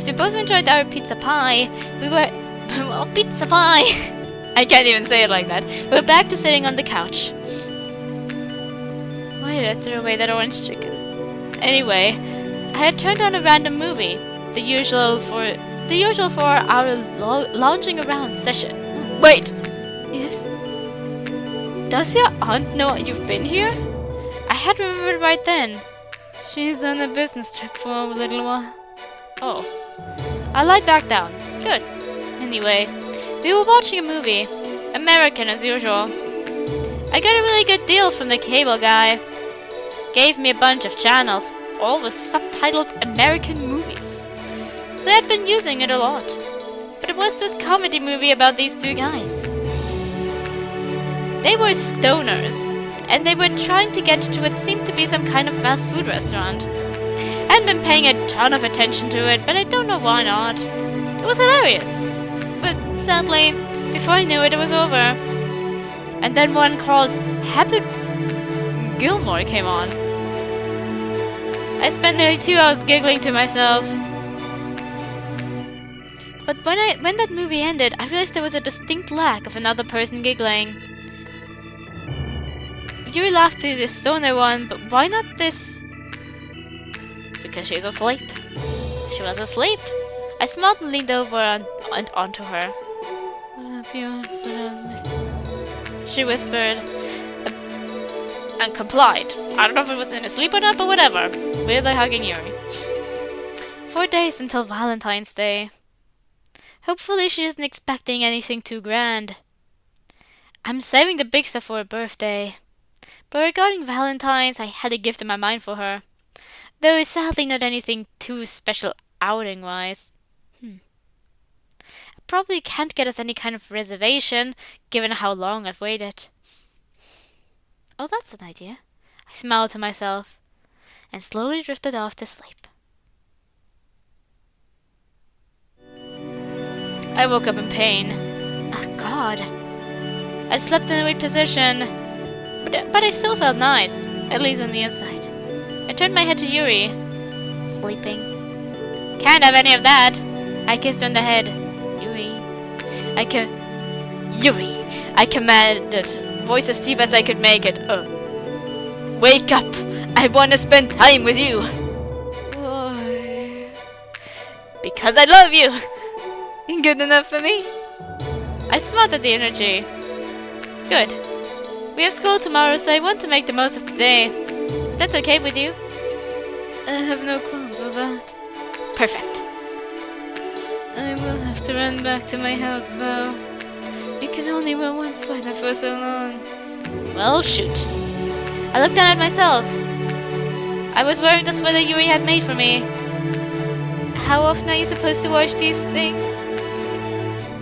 As we both enjoyed our pizza pie, we were... well, pizza pie! I can't even say it like that. We were back to sitting on the couch. Why did I throw away that orange chicken? Anyway, I had turned on a random movie. The usual for our lounging around session. Wait! Yes? Does your aunt know you've been here? I had remembered right then. She's on a business trip for a little while. Oh. I lied back down. Good. Anyway, we were watching a movie. American as usual. I got a really good deal from the cable guy. Gave me a bunch of channels, all with subtitled American movies. So I had been using it a lot. But it was this comedy movie about these two guys. They were stoners, and they were trying to get to what seemed to be some kind of fast food restaurant. I hadn't been paying a ton of attention to it, but I don't know why not. It was hilarious. But sadly, before I knew it, it was over. And then one called Happy Gilmore came on. I spent nearly 2 hours giggling to myself. But when that movie ended, I realized there was a distinct lack of another person giggling. Yuri laughed through the stoner one, but why not this? Because she's asleep. She was asleep. I smiled and leaned over and onto her. Wrap your arms around me, she whispered, and complied. I don't know if it was in a sleep or not, but whatever. Weirdly hugging Yuri. 4 days until Valentine's Day. Hopefully she isn't expecting anything too grand. I'm saving the big stuff for her birthday. But regarding Valentine's, I had a gift in my mind for her. Though sadly not anything too special outing-wise. I probably can't get us any kind of reservation, given how long I've waited. Oh, that's an idea. I smiled to myself, and slowly drifted off to sleep. I woke up in pain. Oh, God. I slept in a weird position, but I still felt nice, at least on the inside. I turned my head to Yuri. Sleeping. Can't have any of that. I kissed her on the head. Yuri. I commanded, voice as deep as I could make it. Wake up! I want to spend time with you! Why? Because I love you! Good enough for me? I smiled at the energy. Good. We have school tomorrow, so I want to make the most of today. If that's okay with you? I have no qualms with that. Perfect. I will have to run back to my house, though. You can only wear one sweater for so long. Well, shoot. I looked down at myself. I was wearing the sweater Yuri had made for me. How often are you supposed to wash these things?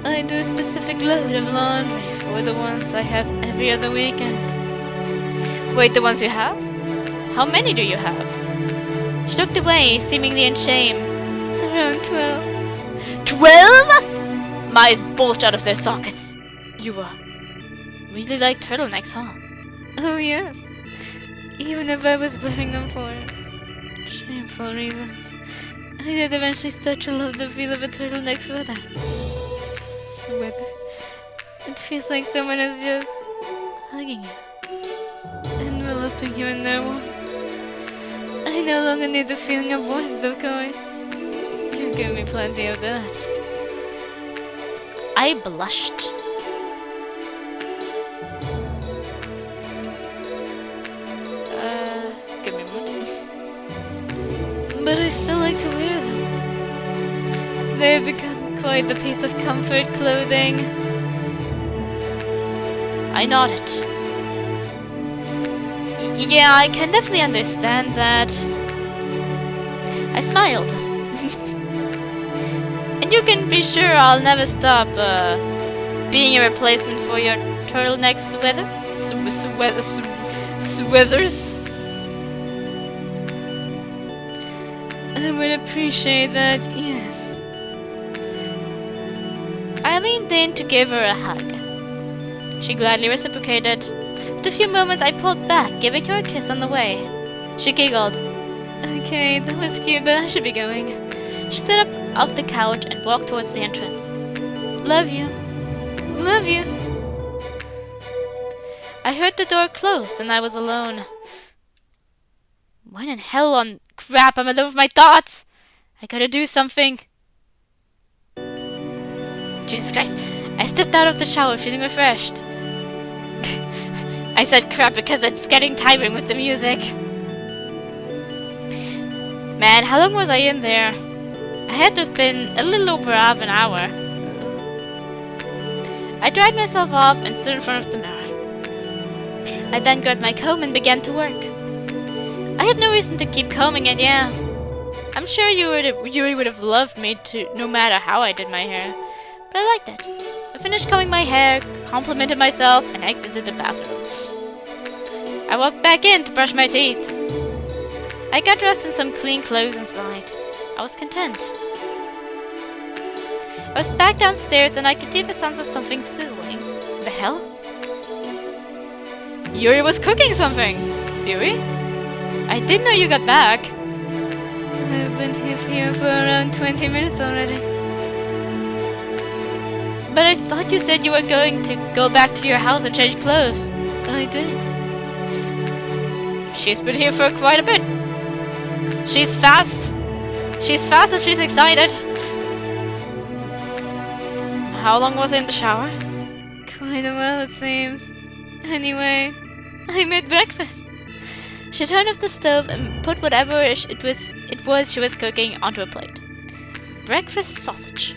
I do a specific load of laundry for the ones I have every other weekend. Wait, the ones you have? How many do you have? She looked away, seemingly in shame. Around 12. 12?! My eyes bulged out of their sockets. You really like turtlenecks, huh? Oh yes. Even if I was wearing them for shameful reasons, I did eventually start to love the feel of a turtleneck sweater. It feels like someone is just hugging you, enveloping you in their warmth. I no longer need the feeling of warmth, of course. You give me plenty of that. I blushed. Give me a moment. But I still like to wear them. They have become quite the piece of comfort clothing. I nodded. Yeah, I can definitely understand that. I smiled. And you can be sure I'll never stop being a replacement for your turtleneck sweaters. I would appreciate that, yes. I leaned in to give her a hug. She gladly reciprocated. After a few moments, I pulled back, giving her a kiss on the way. She giggled. Okay, that was cute, but I should be going. She stood up off the couch and walked towards the entrance. Love you. Love you. I heard the door close and I was alone. When in hell on crap, I'm alone with my thoughts! I gotta do something. Jesus Christ. I stepped out of the shower feeling refreshed. I said crap because it's getting tiring with the music. Man, how long was I in there? I had to have been a little over half an hour. I dried myself off and stood in front of the mirror. I then grabbed my comb and began to work. I had no reason to keep combing it, yeah. I'm sure Yuri would have loved me to, no matter how I did my hair. But I liked it. I finished combing my hair, complimented myself, and exited the bathroom. I walked back in to brush my teeth. I got dressed in some clean clothes inside. I was content. I was back downstairs and I could hear the sounds of something sizzling. The hell? Yuri was cooking something! Yuri? I didn't know you got back. I've been here for around 20 minutes already. But I thought you said you were going to go back to your house and change clothes. I did. She's been here for quite a bit. She's fast. She's fast if she's excited. How long was I in the shower? Quite a while, it seems. Anyway, I made breakfast. She turned off the stove and put whatever it was she was cooking onto a plate. Breakfast sausage.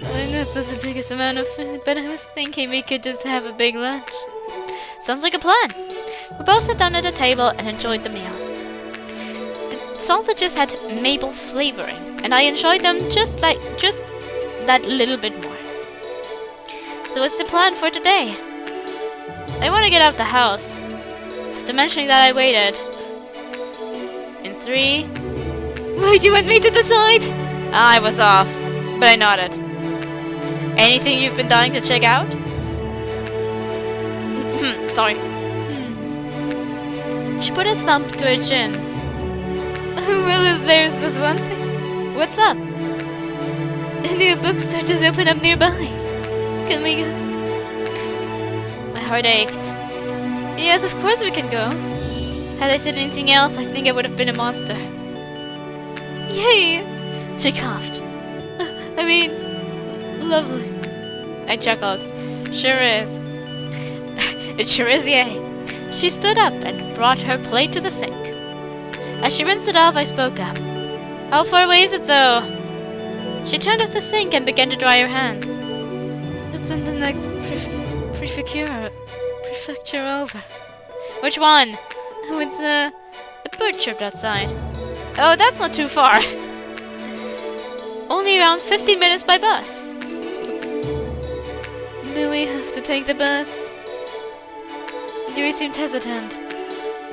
I know it's not the biggest amount of food, but I was thinking we could just have a big lunch. Sounds like a plan. We both sat down at a table and enjoyed the meal. The sausages had maple flavoring, and I enjoyed them just that little bit more. So what's the plan for today? I want to get out of the house. After mentioning that, I waited. In 3... Wait, you want me to decide? I was off, but I nodded. Anything you've been dying to check out? Sorry. She put a thumb to her chin. Well, there's this one thing. What's up? A new bookstore just opened up nearby. Can we go? My heart ached. Yes, of course we can go. Had I said anything else, I think I would have been a monster. Yay! She coughed. I mean, lovely. I chuckled. Sure is. It sure is, yay. She stood up and brought her plate to the sink. As she rinsed it off, I spoke up. How far away is it, though? She turned off the sink and began to dry her hands. It's in the next prefecture over. Which one? Oh, it's a bird chirped outside. Oh, that's not too far. Only around 15 minutes by bus. Do we have to take the bus? Yuri seemed hesitant.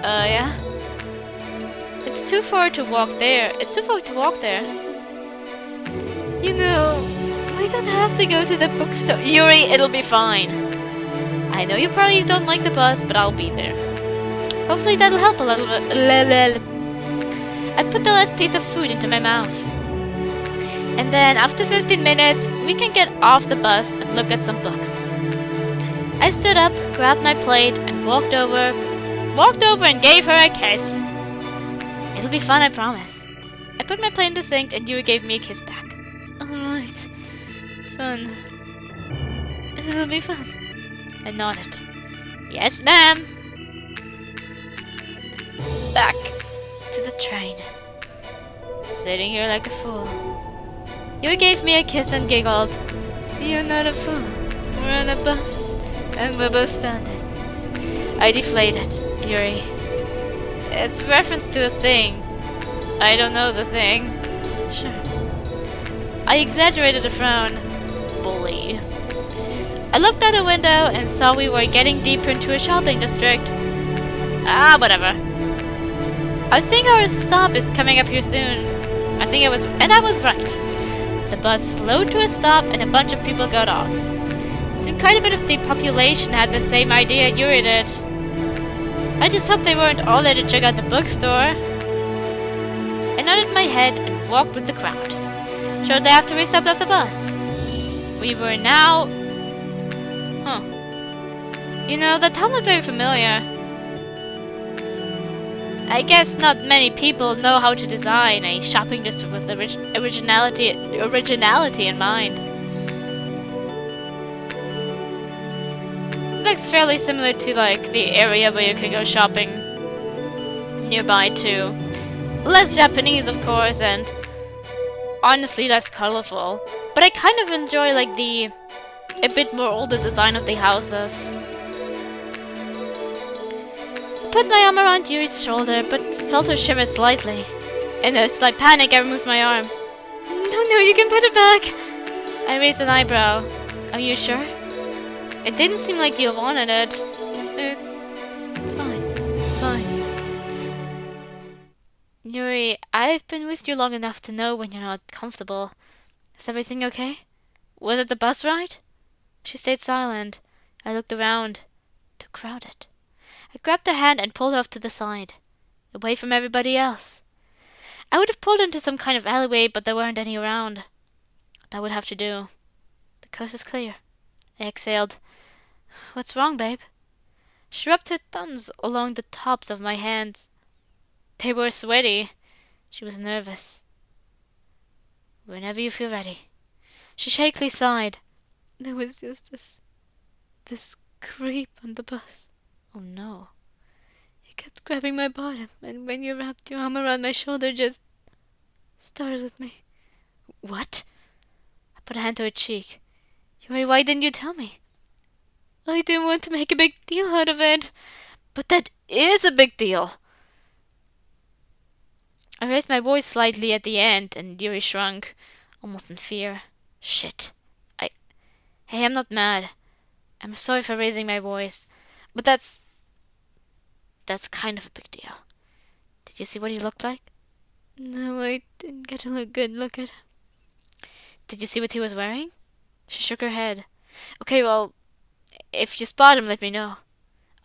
Yeah? It's too far to walk there. You know, we don't have to go to the bookstore. Yuri, it'll be fine. I know you probably don't like the bus, but I'll be there. Hopefully that'll help a little bit. I put the last piece of food into my mouth. And then after 15 minutes, we can get off the bus and look at some books. I stood up, grabbed my plate, and walked over and gave her a kiss. It'll be fun, I promise. I put my plate in the sink and Yuri gave me a kiss back. Alright. Fun. It'll be fun. I nodded. Yes, ma'am. Back to the train. Sitting here like a fool. Yuri gave me a kiss and giggled. You're not a fool. We're on a bus. And we're both standing. I deflated. Yuri. It's reference to a thing. I don't know the thing. Sure. I exaggerated a frown. Bully. I looked out a window and saw we were getting deeper into a shopping district. Ah, whatever. I think our stop is coming up here soon. I was right. The bus slowed to a stop and a bunch of people got off. It seemed quite a bit of the population had the same idea Yuri did. I just hope they weren't all there to check out the bookstore. I nodded my head and walked with the crowd. Shortly after we stepped off the bus. We were now... Huh. You know, the town looked very familiar. I guess not many people know how to design a shopping district with originality in mind. It looks fairly similar to like the area where you can go shopping nearby too. Less Japanese, of course, and honestly less colorful. But I kind of enjoy like a bit more older design of the houses. I put my arm around Yuri's shoulder, but felt her shiver slightly. In a slight panic, I removed my arm. No, you can put it back! I raised an eyebrow. Are you sure? It didn't seem like you wanted it. It's fine. It's fine. Yuri, I've been with you long enough to know when you're not comfortable. Is everything okay? Was it the bus ride? She stayed silent. I looked around. Too crowded. I grabbed her hand and pulled her off to the side, away from everybody else. I would have pulled her into some kind of alleyway, but there weren't any around. That would have to do. The coast is clear. I exhaled. What's wrong, babe? She rubbed her thumbs along the tops of my hands. They were sweaty. She was nervous. Whenever you feel ready. She shakily sighed. There was just this creep on the bus. Oh no. He kept grabbing my bottom, and when you wrapped your arm around my shoulder, just startled me. What? I put a hand to her cheek. Yuri, why didn't you tell me? I didn't want to make a big deal out of it. But that is a big deal. I raised my voice slightly at the end, and Yuri shrunk, almost in fear. Shit. Hey, I'm not mad. I'm sorry for raising my voice. But that's kind of a big deal. Did you see what he looked like? No, I didn't get a good look at him. Did you see what he was wearing? She shook her head. Okay, well, if you spot him, let me know.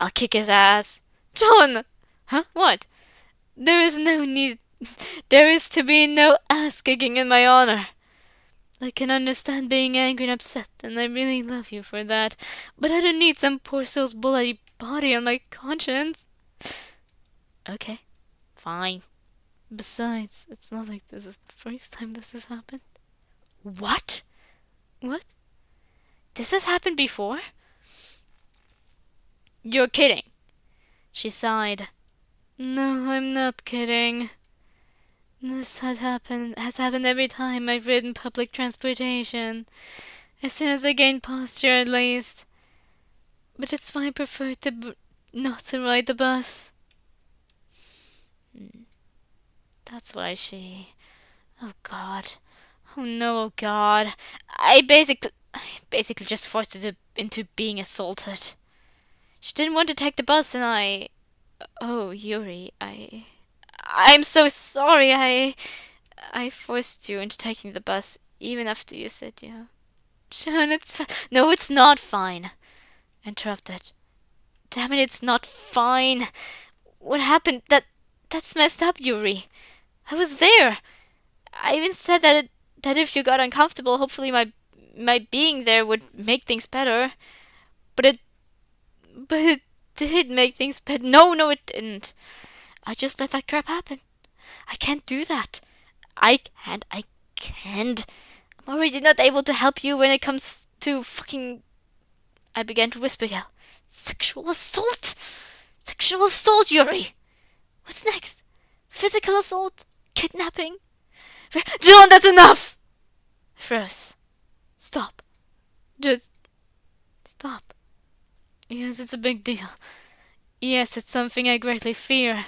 I'll kick his ass. John! Huh? What? There is to be no ass kicking in my honor. I can understand being angry and upset, and I really love you for that. But I don't need some poor soul's bloody body on my conscience. Okay, fine. Besides, it's not like this is the first time this has happened. What? What? This has happened before? You're kidding. She sighed. No, I'm not kidding. This has happened every time I've ridden public transportation. As soon as I gain posture, at least. But it's why I prefer not to ride the bus. That's why she... Oh God. Oh no, oh God. I basically just forced her into being assaulted. She didn't want to take the bus and I... Oh, Yuri, I'm so sorry. I forced you into taking the bus even after you said yeah. John, No, it's not fine. Interrupted. Damn it, it's not fine. What happened? That's messed up, Yuri. I was there. I even said that if you got uncomfortable, hopefully my being there would make things better. But it did make things better. No, it didn't. I just let that crap happen. I can't do that. I can't. I'm already not able to help you when it comes to fucking... I began to whisper yell. Sexual assault! Sexual assault, Yuri! What's next? Physical assault? Kidnapping? John, that's enough! I froze. Stop. Just... stop. Yes, it's a big deal. Yes, it's something I greatly fear.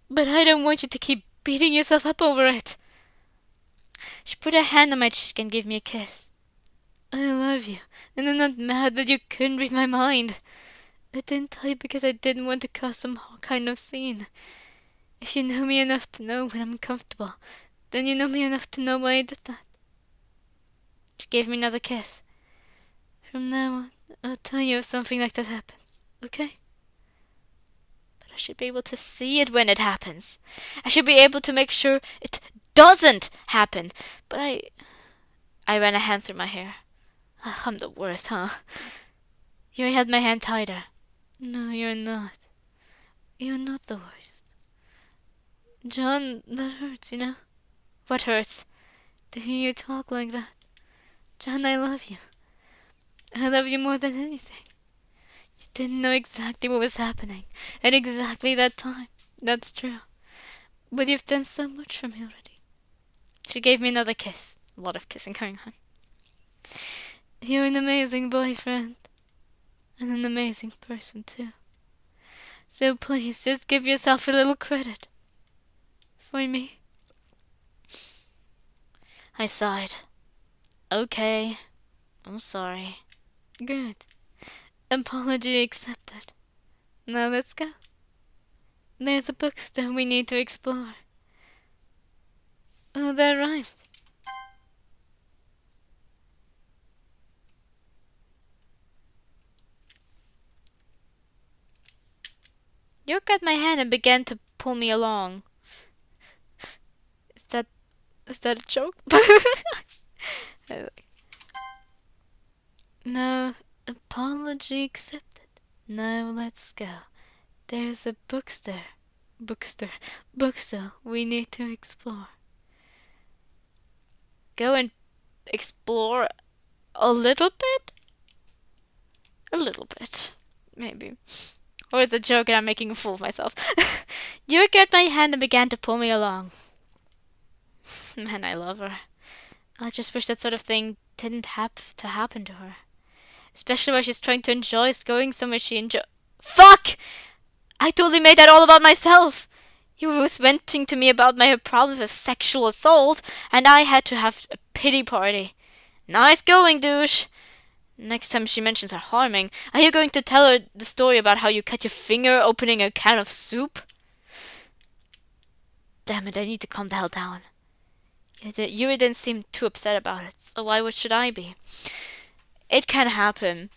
But I don't want you to keep beating yourself up over it. She put her hand on my cheek and gave me a kiss. I love you, and I'm not mad that you couldn't read my mind. I didn't tell you because I didn't want to cause some kind of scene. If you know me enough to know when I'm comfortable, then you know me enough to know why I did that. She gave me another kiss. From now on, I'll tell you if something like that happens, okay? I should be able to see it when it happens. I should be able to make sure it doesn't happen. But I ran a hand through my hair. I'm the worst, huh? You held my hand tighter. No, you're not. You're not the worst. John, that hurts, you know? What hurts? To hear you talk like that. John, I love you. I love you more than anything. You didn't know exactly what was happening at exactly that time. That's true. But you've done so much for me already. She gave me another kiss. A lot of kissing going on. You're an amazing boyfriend. And an amazing person, too. So please, just give yourself a little credit. For me. I sighed. Okay. I'm sorry. Good. Apology accepted. Now let's go. There's a bookstore we need to explore. Oh, that rhymes. York grabbed my hand and began to pull me along. Is that a joke? No, apology accepted. Now let's go. There's a bookstore we need to explore. Go and explore a little bit? A little bit, maybe. Or it's a joke and I'm making a fool of myself. York grabbed my hand and began to pull me along. Man, I love her. I just wish that sort of thing didn't have to happen to her. Especially while she's trying to enjoy going somewhere she enjoy. Fuck! I totally made that all about myself. You was venting to me about my problems with sexual assault, and I had to have a pity party. Nice going, douche. Next time she mentions her harming, are you going to tell her the story about how you cut your finger opening a can of soup? Damn it, I need to calm the hell down. You didn't seem too upset about it, so why should I be? It can happen.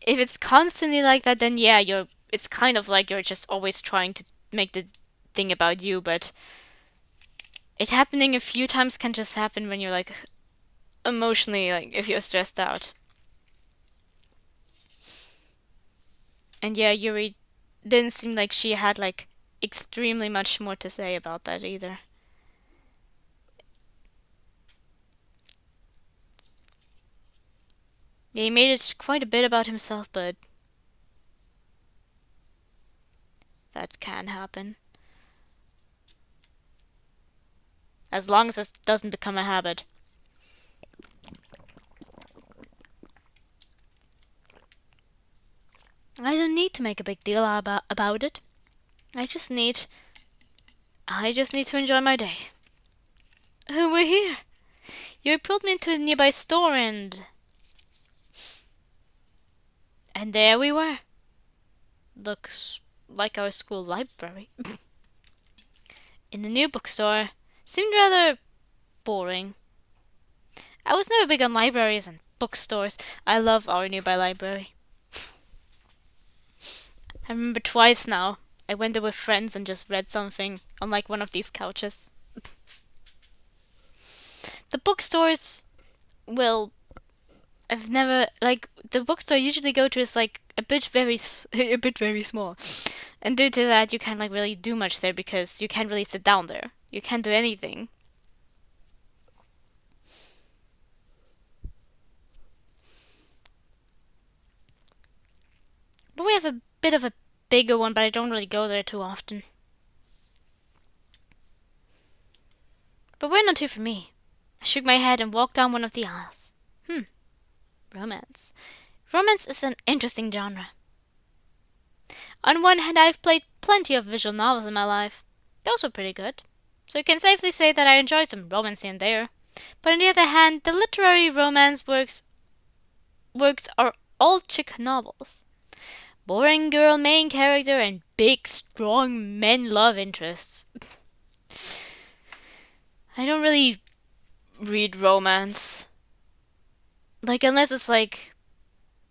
If it's constantly like that, then yeah, it's kind of like you're just always trying to make the thing about you, but it happening a few times can just happen when you're like emotionally, like if you're stressed out. And yeah, Yuri didn't seem like she had like extremely much more to say about that either. Yeah, he made it quite a bit about himself, but that can happen. As long as it doesn't become a habit. I don't need to make a big deal about it. I just need to enjoy my day. Oh, we're here. You pulled me into a nearby store and there we were. Looks like our school library. In the new bookstore. Seemed rather boring. I was never big on libraries and bookstores. I love our nearby library. I remember twice now. I went there with friends and just read something on like one of these couches. The bookstores, well, I've never like the bookstore I usually go to is like a bit very small, and due to that you can't like really do much there because you can't really sit down there. You can't do anything. But we have a bit of a bigger one, but I don't really go there too often. But we're not here for me. I shook my head and walked down one of the aisles. Romance. Romance is an interesting genre. On one hand, I've played plenty of visual novels in my life. Those were pretty good. So you can safely say that I enjoyed some romance here and there. But on the other hand, the literary romance works are all chick novels. Boring girl main character and big, strong men love interests. I don't really read romance. Like, unless it's like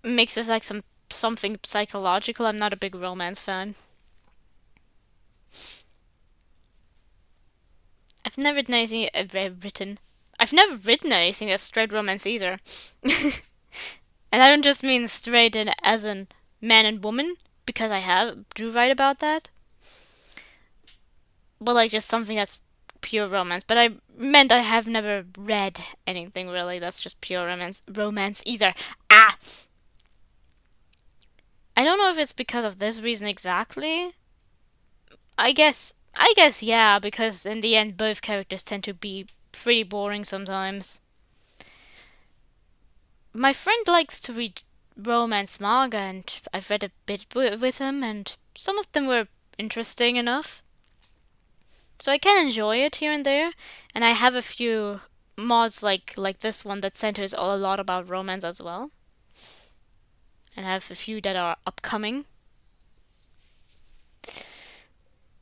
mixed with like something psychological, I'm not a big romance fan. I've never written anything. I've never written anything that's straight romance either. And I don't just mean straight in as in man and woman, because do write about that. But like just something that's pure romance. But I meant I have never read anything really that's just pure romance either. Ah! I don't know if it's because of this reason exactly. I guess yeah, because in the end both characters tend to be pretty boring sometimes. My friend likes to read romance manga, and I've read a bit with him, and some of them were interesting enough. So I can enjoy it here and there, and I have a few mods like this one that centers a lot about romance as well. And I have a few that are upcoming.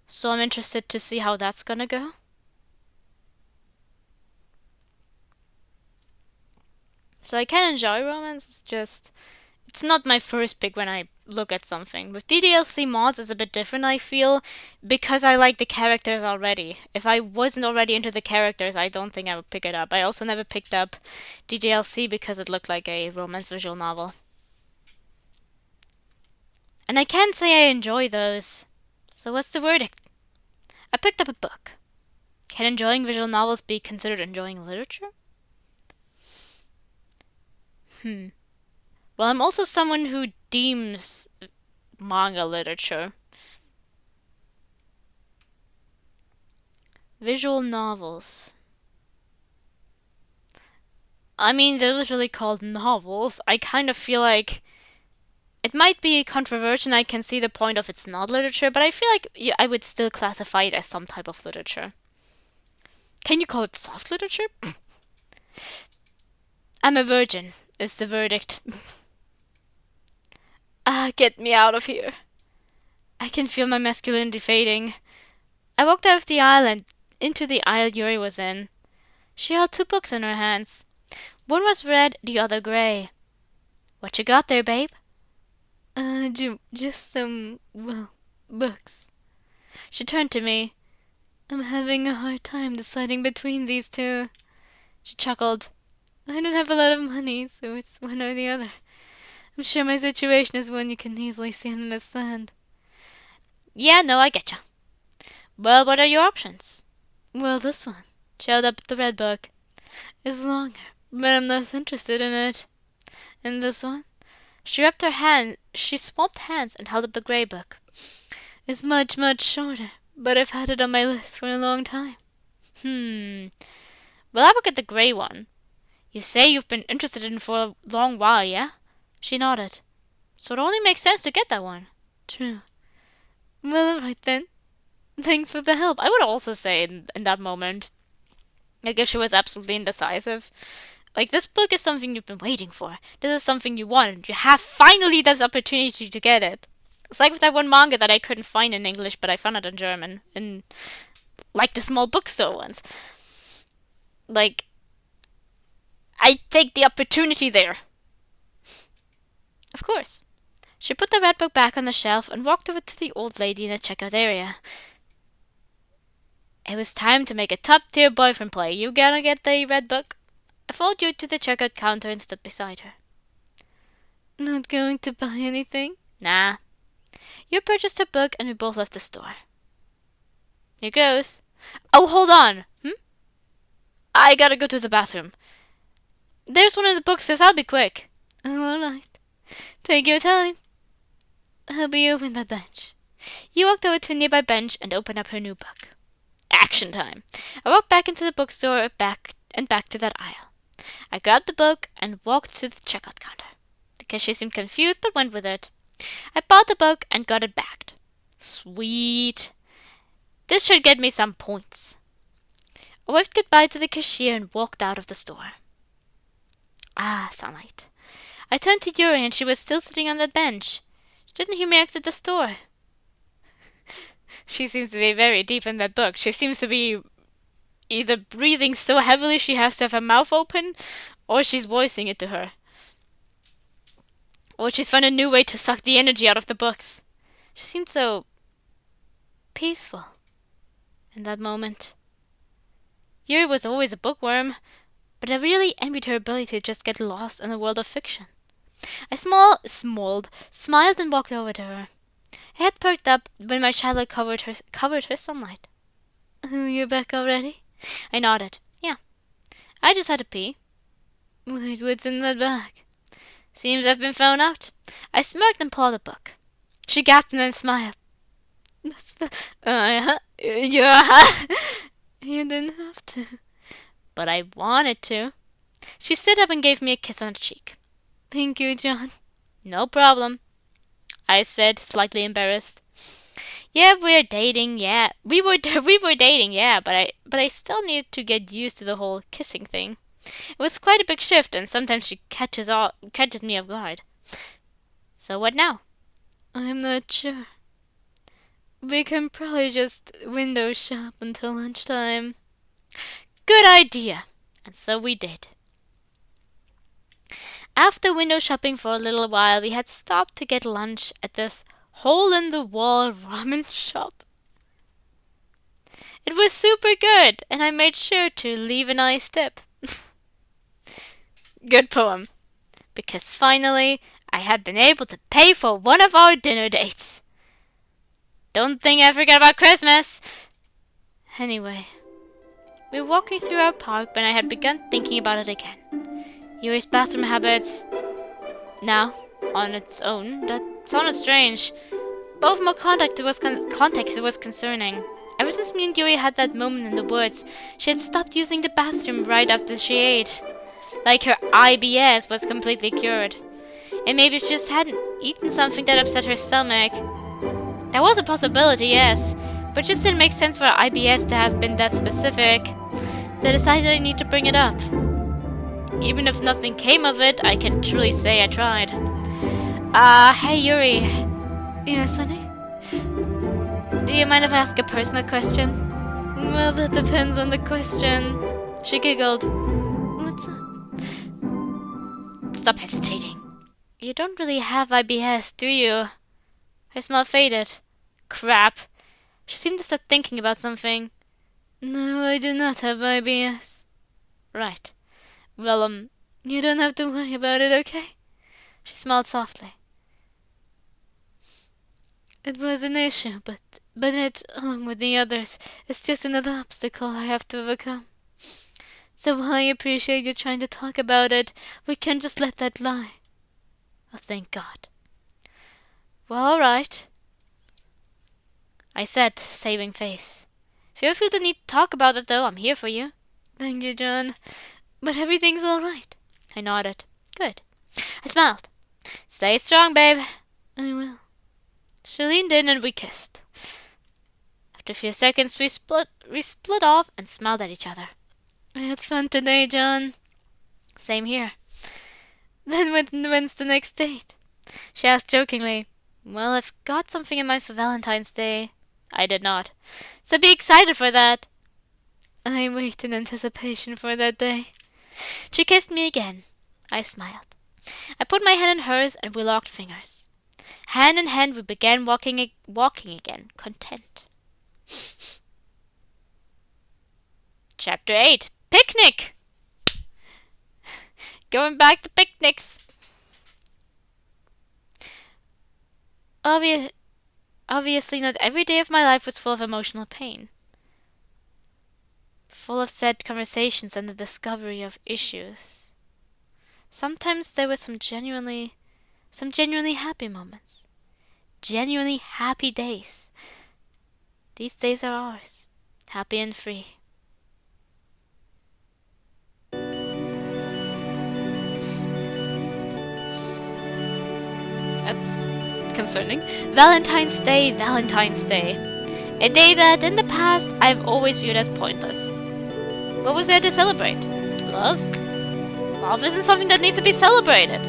So I'm interested to see how that's gonna go. So I can enjoy romance, it's not my first pick when I look at something. With DDLC mods, it's a bit different, I feel, because I like the characters already. If I wasn't already into the characters, I don't think I would pick it up. I also never picked up DDLC because it looked like a romance visual novel. And I can't say I enjoy those. So what's the verdict? I picked up a book. Can enjoying visual novels be considered enjoying literature? Well, I'm also someone who deems manga literature. Visual novels. I mean, they're literally called novels. I kind of feel like it might be controversial, and I can see the point of it's not literature, but I feel like I would still classify it as some type of literature. Can you call it soft literature? I'm a virgin, is the verdict. Get me out of here. I can feel my masculinity fading. I walked out of the aisle and into the aisle Yuri was in. She held 2 books in her hands. One was red, the other gray. What you got there, babe? Just some, books. She turned to me. I'm having a hard time deciding between these 2. She chuckled. I don't have a lot of money, so it's one or the other. I'm sure my situation is one you can easily see and understand. Yeah, no, I getcha. Well, what are your options? Well, this one. She held up the red book. Is longer, but I'm less interested in it. And this one? She swapped hands and held up the grey book. It's much, much shorter, but I've had it on my list for a long time. Well, I will get the grey one. You say you've been interested in it for a long while, yeah? She nodded. So it only makes sense to get that one. True. Well, alright then. Thanks for the help. I would also say in that moment, like if she was absolutely indecisive, like this book is something you've been waiting for. This is something you want. You have finally this opportunity to get it. It's like with that one manga that I couldn't find in English, but I found it in German, in like the small bookstore ones. Like, I take the opportunity there. Of course. She put the red book back on the shelf and walked over to the old lady in the checkout area. It was time to make a top-tier boyfriend play. You gonna get the red book? I followed you to the checkout counter and stood beside her. Not going to buy anything? Nah. You purchased a book and we both left the store. Here goes. Oh, hold on. I gotta go to the bathroom. There's one in the bookstores. I'll be quick. Oh, alright. Take your time. I'll be over in that bench. You walked over to a nearby bench and opened up her new book. Action time. I walked back into the bookstore, back to that aisle. I grabbed the book and walked to the checkout counter. The cashier seemed confused but went with it. I bought the book and got it backed. Sweet. This should get me some points. I waved goodbye to the cashier and walked out of the store. Sunlight. I turned to Yuri and she was still sitting on that bench. She didn't hear me exit the store. She seems to be very deep in that book. She seems to be either breathing so heavily she has to have her mouth open, or she's voicing it to her. Or she's found a new way to suck the energy out of the books. She seemed so peaceful in that moment. Yuri was always a bookworm, but I really envied her ability to just get lost in the world of fiction. I smiled and walked over to her. I had perked up when my shadow covered her sunlight. "You're back already?" I nodded. "Yeah. I just had to pee." "Wait, what's in that bag?" "Seems I've been found out." I smirked and pulled out a book. She gasped and then smiled. "That's the... yeah. You didn't have to." "But I wanted to." She stood up and gave me a kiss on the cheek. "Thank you, John." "No problem," I said, slightly embarrassed. "Yeah, we're dating, yeah. We were dating, yeah, but I still needed to get used to the whole kissing thing. It was quite a big shift, and sometimes she catches me off guard." "So what now?" "I'm not sure. We can probably just window shop until lunchtime." "Good idea." And so we did. After window shopping for a little while, we had stopped to get lunch at this hole-in-the-wall ramen shop. It was super good, and I made sure to leave a nice tip. Good poem. Because finally, I had been able to pay for one of our dinner dates. Don't think I forgot about Christmas. Anyway, we were walking through our park when I had begun thinking about it again. Yuri's bathroom habits. Now, on its own, that sounded strange. But with more context, it was concerning. Ever since me and Yuri had that moment in the woods, she had stopped using the bathroom right after she ate. Like her IBS was completely cured. And maybe she just hadn't eaten something that upset her stomach. That was a possibility, yes, but it just didn't make sense for IBS to have been that specific. So I decided I need to bring it up. Even if nothing came of it, I can truly say I tried. Hey Yuri. Yes, honey? Do you mind if I ask a personal question? Well, that depends on the question. She giggled. What's up? Stop hesitating. You don't really have IBS, do you? Her smile faded. Crap. She seemed to start thinking about something. No, I do not have IBS. Right. Well, you don't have to worry about it, okay? She smiled softly. It was an issue, but it, along with the others, is just another obstacle I have to overcome. So while I appreciate you trying to talk about it, we can't just let that lie. Oh, thank God. Well, all right, I said, saving face. If you ever feel the need to talk about it, though, I'm here for you. Thank you, John. But everything's all right. I nodded. Good. I smiled. Stay strong, babe. I will. She leaned in and we kissed. After a few seconds, we split off and smiled at each other. I had fun today, John. Same here. Then when's the next date? She asked jokingly. Well, I've got something in mind for Valentine's Day. I did not. So be excited for that. I wait in anticipation for that day. She kissed me again. I smiled. I put my hand in hers and we locked fingers. Hand in hand we began walking again, content. Chapter 8. Picnic! Going back to picnics. Obviously not every day of my life was full of emotional pain. Full of sad conversations and the discovery of issues. Sometimes there were some genuinely happy moments. Genuinely happy days. These days are ours. Happy and free. That's concerning. Valentine's Day, Valentine's Day. A day that, in the past, I've always viewed as pointless. What was there to celebrate? Love? Love isn't something that needs to be celebrated.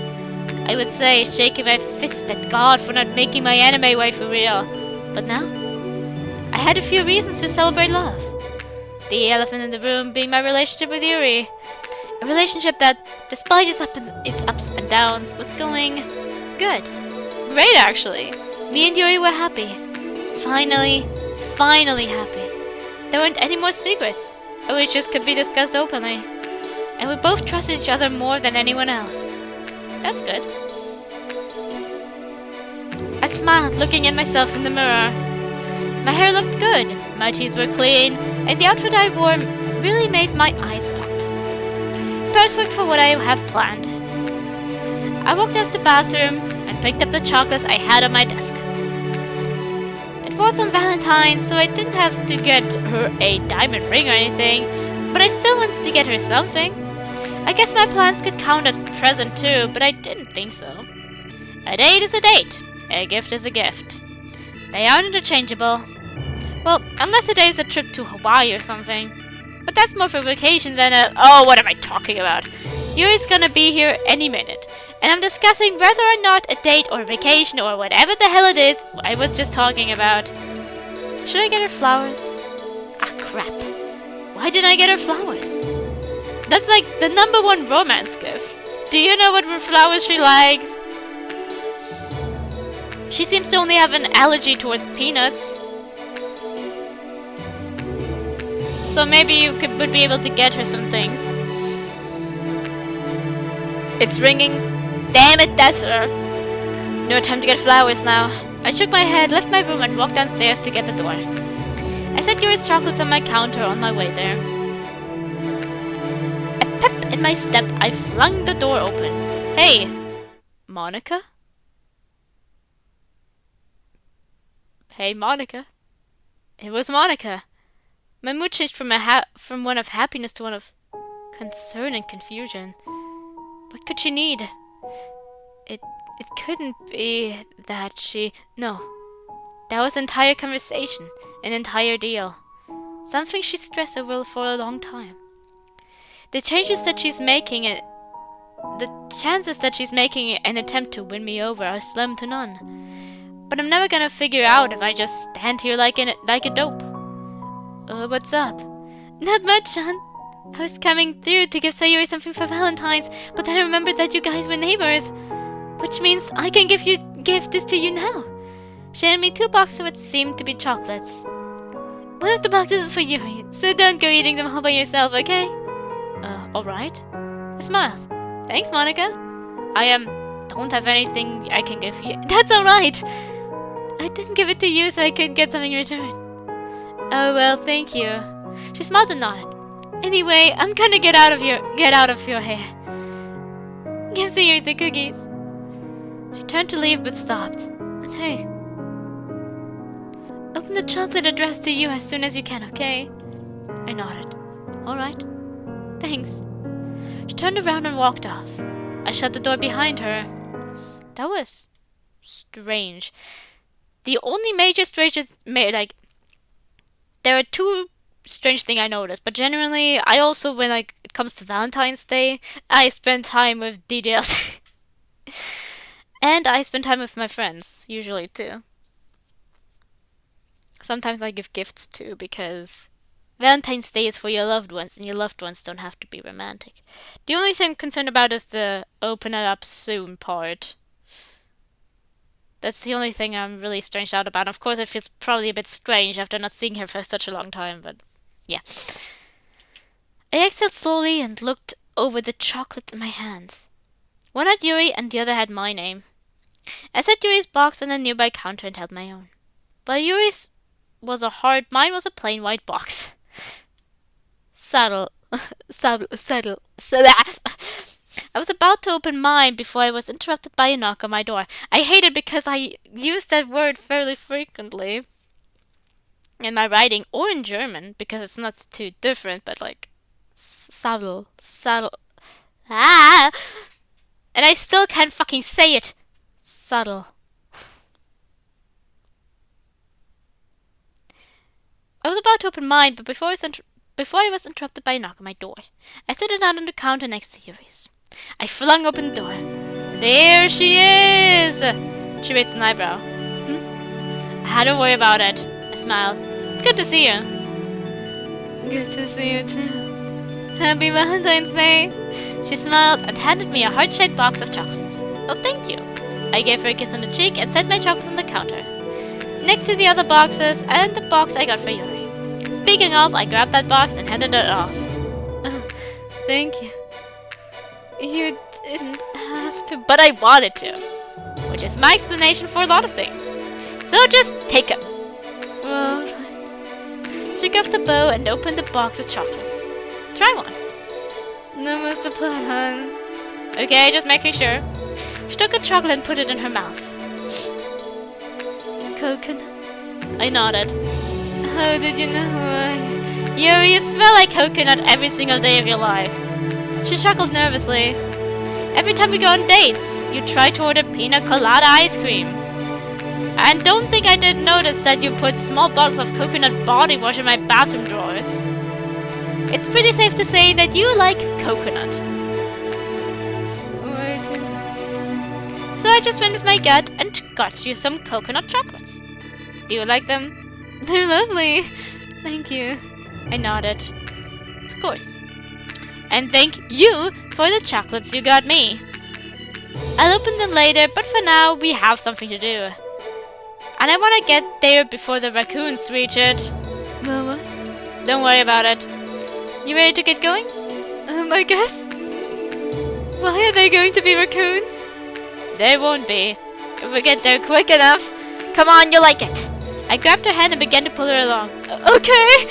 I would say, shaking my fist at God for not making my anime waifu real. But now, I had a few reasons to celebrate love. The elephant in the room being my relationship with Yuri. A relationship that, despite its ups and downs, was going good. Great, actually. Me and Yuri were happy. Finally happy. There weren't any more secrets. our issues could be discussed openly. And we both trusted each other more than anyone else. That's good. I smiled, looking at myself in the mirror. My hair looked good, my teeth were clean, and the outfit I wore really made my eyes pop. Perfect for what I have planned. I walked out the bathroom and picked up the chocolates I had on my desk. It was on Valentines, so I didn't have to get her a diamond ring or anything, but I still wanted to get her something. I guess my plans could count as present too, but I didn't think so. A date is a date. A gift is a gift. They aren't interchangeable. Well, unless a day is a trip to Hawaii or something. But that's more for vacation than a... Oh, what am I talking about? Yuri's gonna be here any minute. And I'm discussing whether or not a date or vacation or whatever the hell it is I was just talking about. Should I get her flowers? Ah, crap. Why didn't I get her flowers? That's like the #1 romance gift. Do you know what flowers she likes? She seems to only have an allergy towards peanuts. So maybe you would be able to get her some things. It's ringing. Damn it, that's her. No time to get flowers now. I shook my head, left my room, and walked downstairs to get the door. I set Yuri's chocolates on my counter on my way there. A pep in my step, I flung the door open. Hey, Monica? Hey, Monica. It was Monica. My mood changed from one of happiness to one of concern and confusion. What could she need? It couldn't be that she... No. That was an entire conversation. An entire deal. Something she stressed over for a long time. The chances that she's making an attempt to win me over are slim to none. But I'm never gonna figure out if I just stand here like a dope. What's up? Not much, John. I was coming through to give Sayuri something for Valentine's, but then I remembered that you guys were neighbors. Which means I can give this to you now. She handed me 2 boxes of what seemed to be chocolates. One of the boxes is for Yuri, so don't go eating them all by yourself, okay? Alright. I smiled. Thanks, Monica. I don't have anything I can give you. That's alright! I didn't give it to you so I could get something in return. Oh well, thank you. She smiled and nodded. Anyway, I'm gonna get out of your hair. Give Sayuri the cookies. She turned to leave but stopped. And hey, open the chocolate addressed to you as soon as you can, okay? I nodded. Alright. Thanks. She turned around and walked off. I shut the door behind her. That was strange. The only major strange there are 2 strange things I noticed, but generally I also, when it comes to Valentine's Day, I spend time with DDLs. And I spend time with my friends, usually too. Sometimes I give gifts too, because Valentine's Day is for your loved ones, and your loved ones don't have to be romantic. The only thing I'm concerned about is the open it up soon part. That's the only thing I'm really stranged out about. Of course, it feels probably a bit strange after not seeing her for such a long time, but yeah. I exhaled slowly and looked over the chocolate in my hands. One had Yuri and the other had my name. I set Yuri's box on a nearby counter and held my own. While Yuri's was a hard, mine was a plain white box. Subtle. I was about to open mine before I was interrupted by a knock on my door. I hate it because I use that word fairly frequently in my writing or in German because it's not too different, but subtle. Ah! And I still can't fucking say it. Subtle. I was about to open mine, but before I was interrupted by a knock on my door. I sat down on the counter next to Yuri's. I flung open the door. There she is! She raised an eyebrow. Don't worry about it. I smiled. It's good to see you. Good to see you too. Happy Valentine's Day! She smiled and handed me a heart-shaped box of chocolates. Oh, thank you. I gave her a kiss on the cheek and set my chocolates on the counter, next to the other boxes and the box I got for Yuri. speaking of, I grabbed that box and handed it off. Oh, thank you. You didn't have to, but I wanted to, which is my explanation for a lot of things. So just take them. Well, right. She took off the bow and opened the box of chocolates. Try one. No more supply, hon. Okay, just making sure. She took a chocolate and put it in her mouth. Coconut? I nodded. How did you know You smell like coconut every single day of your life. She chuckled nervously. Every time we go on dates, you try to order pina colada ice cream. And don't think I didn't notice that you put small bottles of coconut body wash in my bathroom drawers. It's pretty safe to say that you like coconut. So I just went with my gut and got you some coconut chocolates. Do you like them? They're lovely. Thank you. I nodded. Of course. And thank you for the chocolates you got me. I'll open them later, but for now we have something to do. And I want to get there before the raccoons reach it. No, what? Don't worry about it. You ready to get going? I guess. Why are they going to be raccoons? They won't be. If we get there quick enough. Come on, you'll like it. I grabbed her hand and began to pull her along. Okay.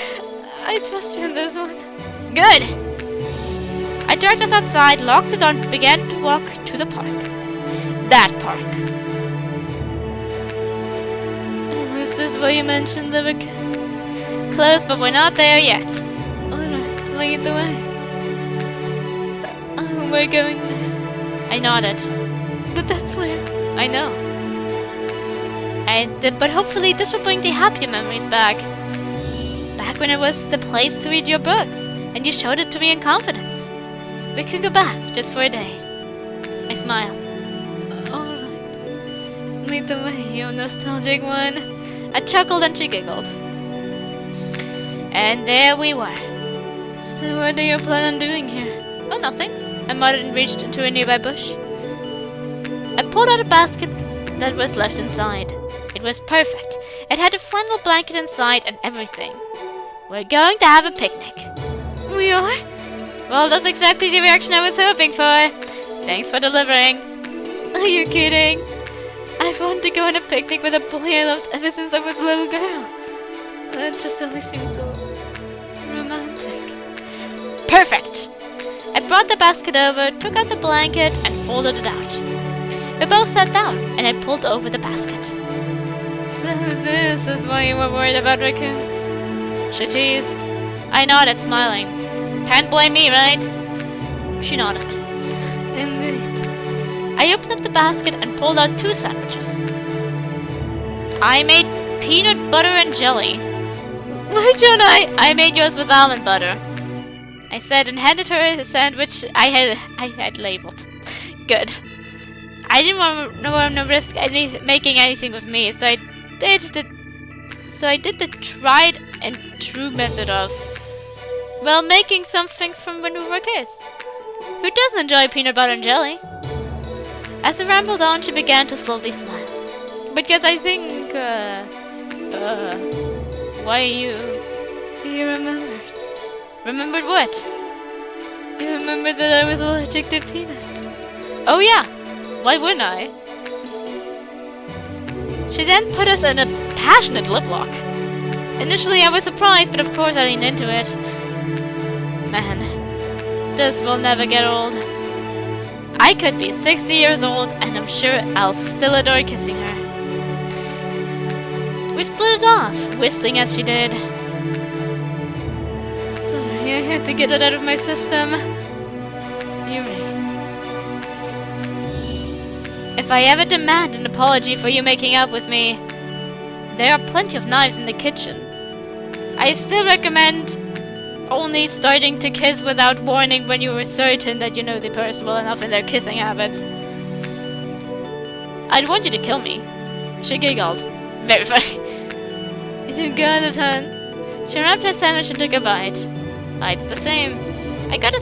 I trust you on this one. Good. I dragged us outside, locked the door, and began to walk to the park. That park. Is this where you mentioned the raccoons? Close, but we're not there yet. Alright, lead the way. We're going there. I nodded. But that's where... I know. But hopefully this will bring the happy memories back. Back when it was the place to read your books, and you showed it to me in confidence. We can go back, just for a day. I smiled. Alright. Lead the way, you nostalgic one. I chuckled and she giggled. And there we were. So what do you plan on doing here? Oh, nothing. I muttered and reached into a nearby bush. I pulled out a basket that was left inside. It was perfect. It had a flannel blanket inside and everything. We're going to have a picnic. We are? Well, that's exactly the reaction I was hoping for. Thanks for delivering. Are you kidding? I've wanted to go on a picnic with a boy I loved ever since I was a little girl. It just always seemed so romantic. Perfect! I brought the basket over, took out the blanket, and folded it out. We both sat down, and I pulled over the basket. So this is why you were worried about raccoons? She teased. I nodded, smiling. Can't blame me, right? She nodded. Indeed. I opened up the basket and pulled out 2 sandwiches. I made peanut butter and jelly. Why don't I made yours with almond butter. I said and handed her a sandwich I had labeled. Good. I didn't want to risk making anything with me, so I did the tried and true method of, well, making something from when we were kids. Who doesn't enjoy peanut butter and jelly? As I rambled on, she began to slowly smile. Because I think, why you remembered. Remembered what? You remembered that I was allergic to peanuts. Oh yeah, why wouldn't I? She then put us in a passionate lip lock. Initially I was surprised, but of course I leaned into it. Man, this will never get old. I could be 60 years old, and I'm sure I'll still adore kissing her. We split it off, whistling as she did. Sorry, I had to get it out of my system. Yuri. If I ever demand an apology for you making out with me, there are plenty of knives in the kitchen. I still recommend only starting to kiss without warning when you are certain that you know the person well enough in their kissing habits. I'd want you to kill me. She giggled. Very funny. You got it, hon. She wrapped her sandwich and took a bite. I did the same. I gotta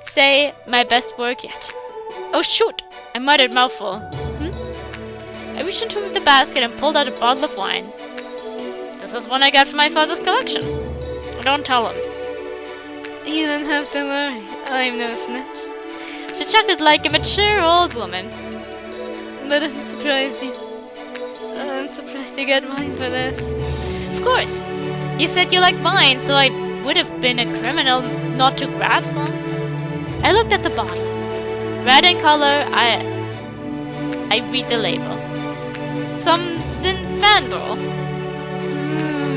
say my best work yet. Oh shoot! I muttered mouthful. I reached into the basket and pulled out a bottle of wine. This is one I got from my father's collection. Don't tell him. You don't have to worry. I'm no snitch. She chuckled like a mature old woman. But I'm surprised you get mine for this. Of course. You said you like wine, so I would have been a criminal not to grab some. I looked at the bottle. Red in color, I read the label. Some Zinfandel.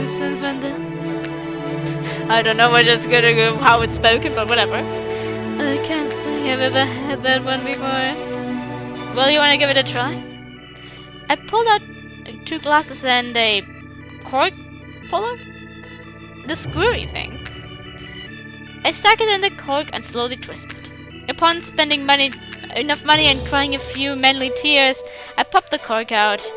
Zinfandel. I don't know what it's gonna go, how it's spoken, but whatever. I can't say I've ever had that one before. Well, you wanna give it a try? I pulled out 2 glasses and a cork puller? The screwy thing. I stuck it in the cork and slowly twisted. Upon spending enough money and crying a few manly tears, I popped the cork out.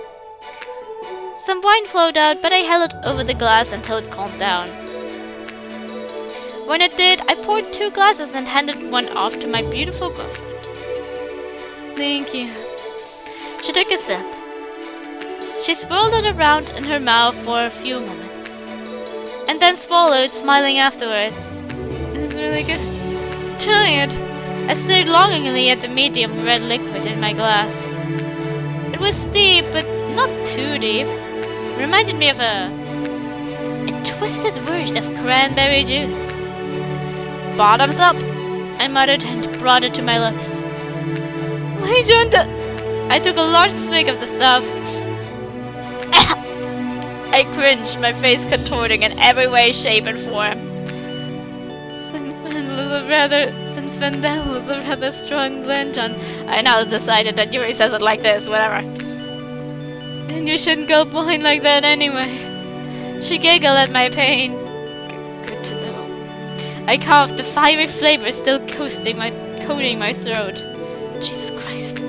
Some wine flowed out, but I held it over the glass until it calmed down. When it did, I poured 2 glasses and handed one off to my beautiful girlfriend. Thank you. She took a sip. She swirled it around in her mouth for a few moments, and then swallowed, smiling afterwards. It's really good. Try it. I stared longingly at the medium red liquid in my glass. It was deep, but not too deep. It reminded me of a twisted version of cranberry juice. Bottoms up, I muttered and brought it to my lips. Why don't I took a large swig of the stuff. I cringed, my face contorting in every way, shape, and form. Zinfandel is a rather strong blend, John. I now decided that Yuri says it like this, whatever. And you shouldn't gulp wine like that anyway. She giggled at my pain. Good to know. I coughed, the fiery flavor still coating my throat. Jesus Christ.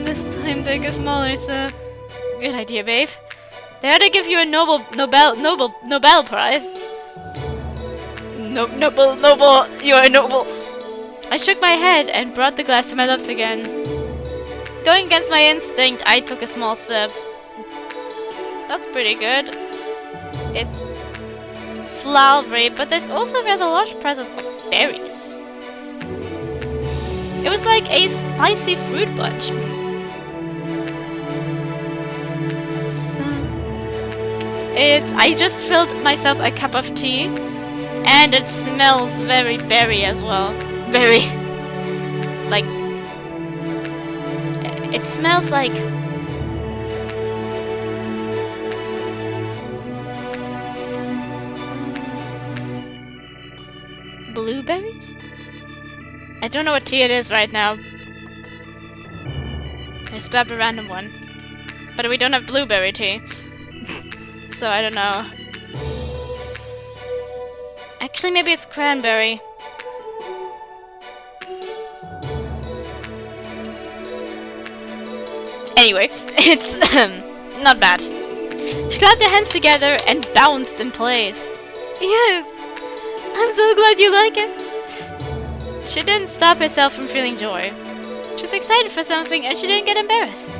This time take a smaller sip. Good idea, babe. They ought to give you a Nobel Prize. Noble, you're a noble. I shook my head and brought the glass to my lips again. Going against my instinct, I took a small sip. That's pretty good. It's flowery, but there's also a rather large presence of berries. It was like a spicy fruit punch. I just filled myself a cup of tea, and it smells very berry as well. Very, like, it smells like blueberries? I don't know what tea it is right now. I just grabbed a random one. But we don't have blueberry tea. So I don't know. Actually, maybe it's cranberry. Anyway, it's not bad. She clapped her hands together and bounced in place. Yes! I'm so glad you like it! She didn't stop herself from feeling joy. She was excited for something and she didn't get embarrassed.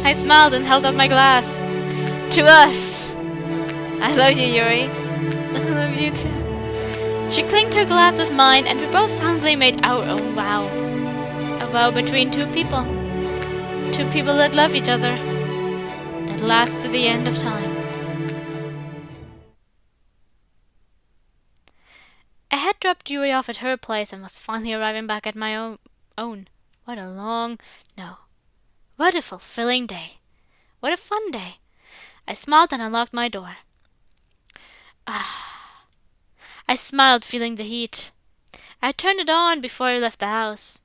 I smiled and held out my glass. To us! I love you, Yuri. I love you too. She clinked her glass with mine and we both soundly made our own vow. A vow between 2 people. 2 people that love each other. That lasts to the end of time. I had dropped Yuri off at her place and was finally arriving back at my own. What a what a fulfilling day. What a fun day. I smiled and unlocked my door. I smiled, feeling the heat. I turned it on before I left the house.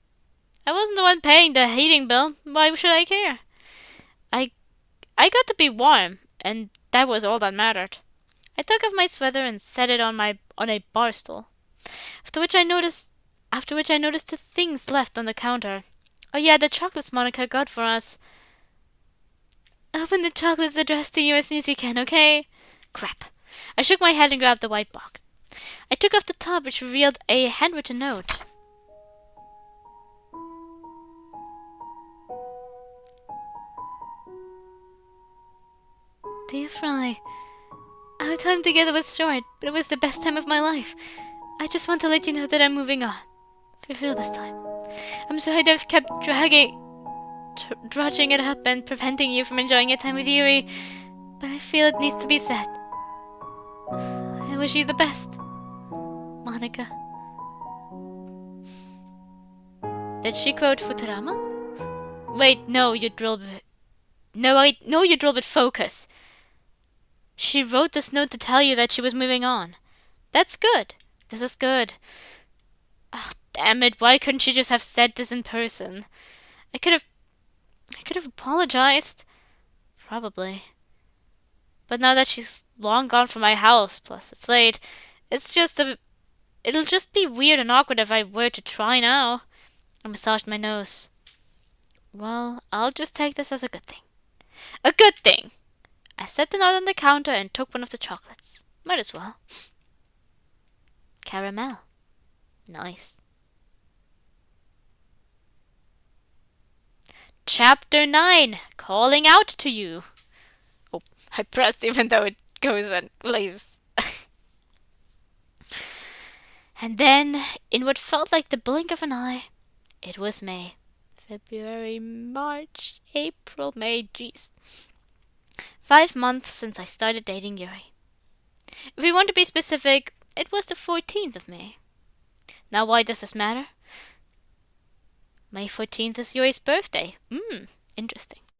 I wasn't the one paying the heating bill. Why should I care? I got to be warm, and that was all that mattered. I took off my sweater and set it on a bar stool. After which I noticed the things left on the counter. Oh yeah, the chocolates Monica got for us. Open the chocolates addressed to you as soon as you can, okay? Crap. I shook my head and grabbed the white box. I took off the top, which revealed a handwritten note. Dear Fry, our time together was short, but it was the best time of my life. I just want to let you know that I'm moving on. For real this time. I'm sorry that I've kept drudging it up and preventing you from enjoying your time with Yuri, but I feel it needs to be said. I wish you the best, Monica. Did she quote Futurama? Wait, no, you drill bit. No, you drill bit, focus. She wrote this note to tell you that she was moving on. That's good. This is good. Oh, damn it, why couldn't she just have said this in person? I could have apologized. Probably. But now that she's long gone from my house, plus it's late, it'll just be weird and awkward if I were to try now. I massaged my nose. Well, I'll just take this as a good thing. A good thing! I set the note on the counter and took one of the chocolates. Might as well. Caramel. Nice. Chapter 9. Calling out to you. Oh, I pressed even though it goes and leaves. And then, in what felt like the blink of an eye, it was May. February, March, April, May, jeez. 5 months since I started dating Yuri. If we want to be specific, it was the 14th of May. Now why does this matter? May 14th is Yuri's birthday. Interesting.